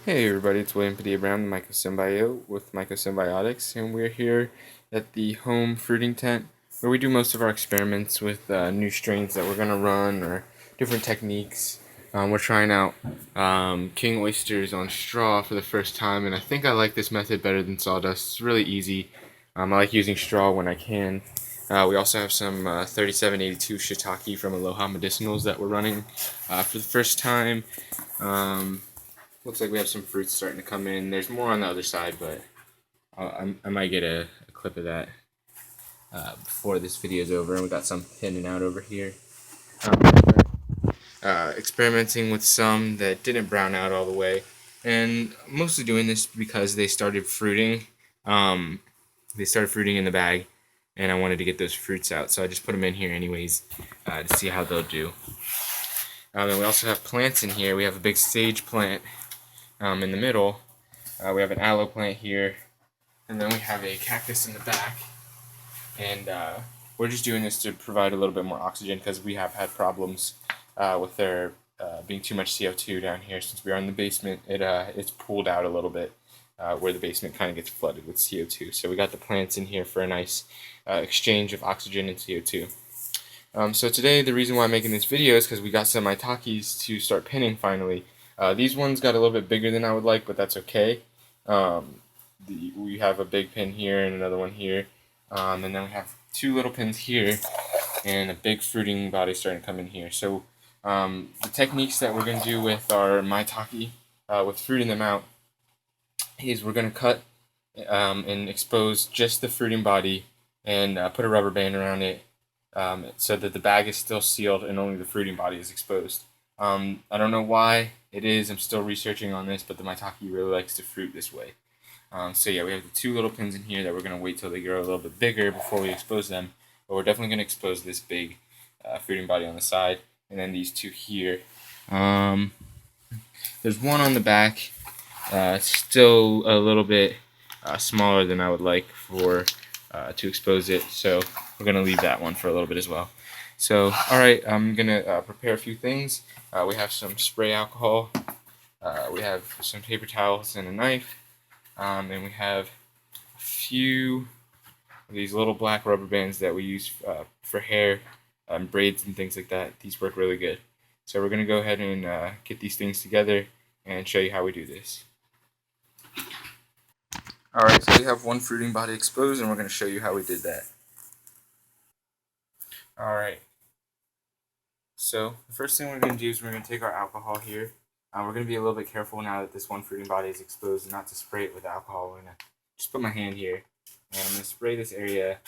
Hey everybody, it's William pt.1, the MycoSymbiote with MycoSymbiotics, and we're here at the home fruiting tent where we do most of our experiments with new strains that we're going to run or different techniques. We're trying out king oysters on straw for the first time, and I think I like this method better than sawdust. It's really easy. I like using straw when I can. We also have some 3782 shiitake from Aloha Medicinals that we're running for the first time. Looks like we have some fruits starting to come in. There's more on the other side, but I might get a clip of that before this video is over. And we got some pinning out over here. Experimenting with some that didn't brown out all the way, and mostly doing this because they started fruiting. They started fruiting in the bag, and I wanted to get those fruits out, so I just put them in here anyways to see how they'll do. And we also have plants in here. We have a big sage plant in the middle. We have an aloe plant here, and then we have a cactus in the back. And we're just doing this to provide a little bit more oxygen because we have had problems with there being too much CO2 down here. Since we are in the basement, it's pooled out a little bit where the basement kind of gets flooded with CO2. So we got the plants in here for a nice exchange of oxygen and CO2. So today, the reason why I'm making this video is because we got some maitakes to start pinning finally. These ones got a little bit bigger than I would like, but that's okay. We have a big pin here and another one here. And then we have two little pins here and a big fruiting body starting to come in here. So the techniques that we're going to do with our maitake, with fruiting them out, is we're going to cut and expose just the fruiting body and put a rubber band around it so that the bag is still sealed and only the fruiting body is exposed. I don't know why it is. I'm still researching on this, but the maitake really likes to fruit this way. So yeah, we have the two little pins in here that we're going to wait till they grow a little bit bigger before we expose them. But we're definitely going to expose this big fruiting body on the side, and then these two here. There's one on the back. Still a little bit smaller than I would like for to expose it, so we're going to leave that one for a little bit as well. So, alright, I'm going to prepare a few things. We have some spray alcohol, we have some paper towels and a knife, and we have a few of these little black rubber bands that we use for hair, braids and things like that. These work really good. So we're going to go ahead and get these things together and show you how we do this. Alright, so we have one fruiting body exposed, and we're going to show you how we did that. Alright, so the first thing we're going to do is we're going to take our alcohol here. We're going to be a little bit careful now that this one fruiting body is exposed and not to spray it with alcohol. We're going to just put my hand here, and I'm going to spray this area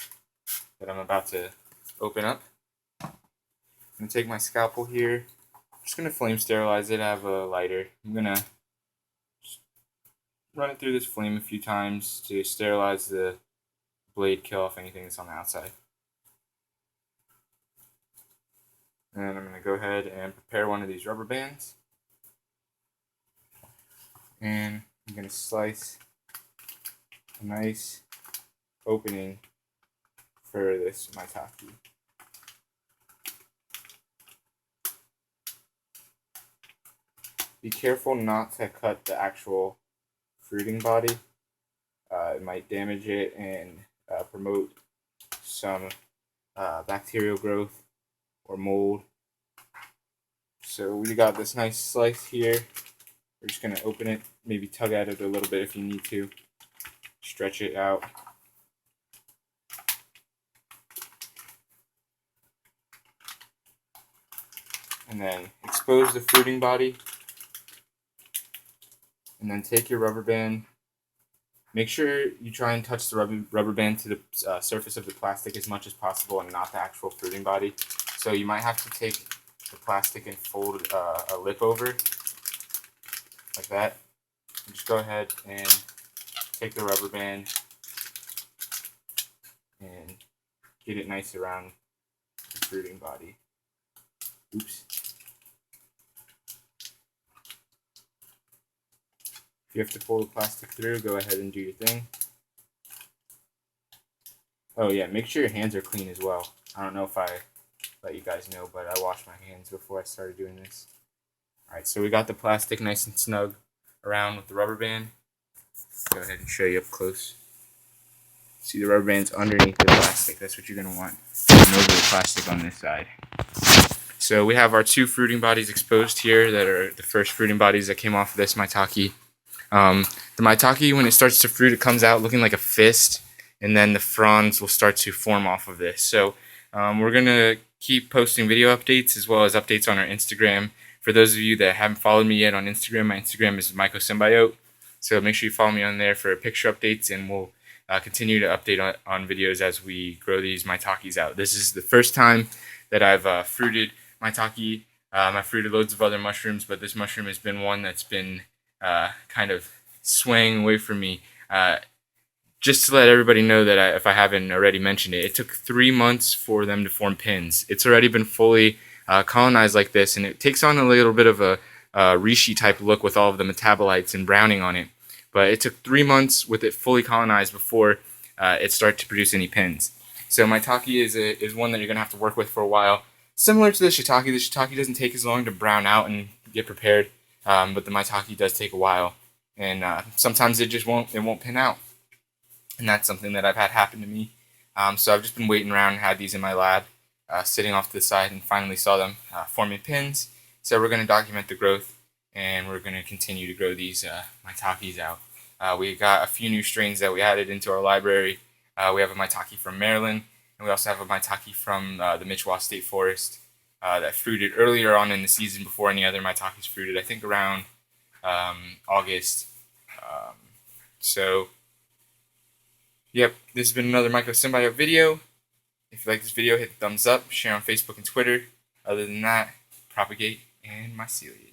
that I'm about to open up. I'm going to take my scalpel here. I'm just going to flame sterilize it. I have a lighter. I'm going to run it through this flame a few times to sterilize the blade, kill off anything that's on the outside. And I'm going to go ahead and prepare one of these rubber bands. And I'm going to slice a nice opening for this maitake. Be careful not to cut the actual fruiting body. It might damage it and promote some bacterial growth or mold. So we got this nice slice here. We're just going to open it, maybe tug at it a little bit if you need to. Stretch it out. And then expose the fruiting body. And then take your rubber band. Make sure you try and touch the rubber band to the surface of the plastic as much as possible and not the actual fruiting body. So you might have to take the plastic and fold a lip over, like that. And just go ahead and take the rubber band and get it nice around the fruiting body. Oops. If you have to pull the plastic through, go ahead and do your thing. Oh yeah, make sure your hands are clean as well. I don't know if I let you guys know, but I washed my hands before I started doing this. Alright, so we got the plastic nice and snug around with the rubber band. Go ahead and show you up close. See the rubber band's underneath the plastic. That's what you're going to want. And over the plastic on this side. So we have our 2 fruiting bodies exposed here that are the first fruiting bodies that came off of this maitake. The maitake, when it starts to fruit, it comes out looking like a fist, and then the fronds will start to form off of this. So we're going to keep posting video updates as well as updates on our Instagram. For those of you that haven't followed me yet on Instagram, my Instagram is MycoSymbiote. So make sure you follow me on there for picture updates, and we'll continue to update on videos as we grow these maitakes out. This is the first time that I've fruited maitake. I've fruited loads of other mushrooms, but this mushroom has been one that's been kind of swaying away from me. Just to let everybody know that if I haven't already mentioned it, it took 3 months for them to form pins. It's already been fully colonized like this, and it takes on a little bit of a reishi type look with all of the metabolites and browning on it. But it took 3 months with it fully colonized before it started to produce any pins. So maitake is one that you're going to have to work with for a while. Similar to the shiitake doesn't take as long to brown out and get prepared, but the maitake does take a while, and sometimes it won't pin out, and that's something that I've had happen to me. So I've just been waiting around and had these in my lab, sitting off to the side, and finally saw them forming pins. So we're going to document the growth, and we're going to continue to grow these maitakes out. We got a few new strains that we added into our library. We have a maitake from Maryland, and we also have a maitake from the Michoacán State Forest that fruited earlier on in the season before any other maitakes fruited, I think around August. So, yep, this has been another MycoSymbiote video. If you like this video, hit the thumbs up, share on Facebook and Twitter. Other than that, propagate and mycelium.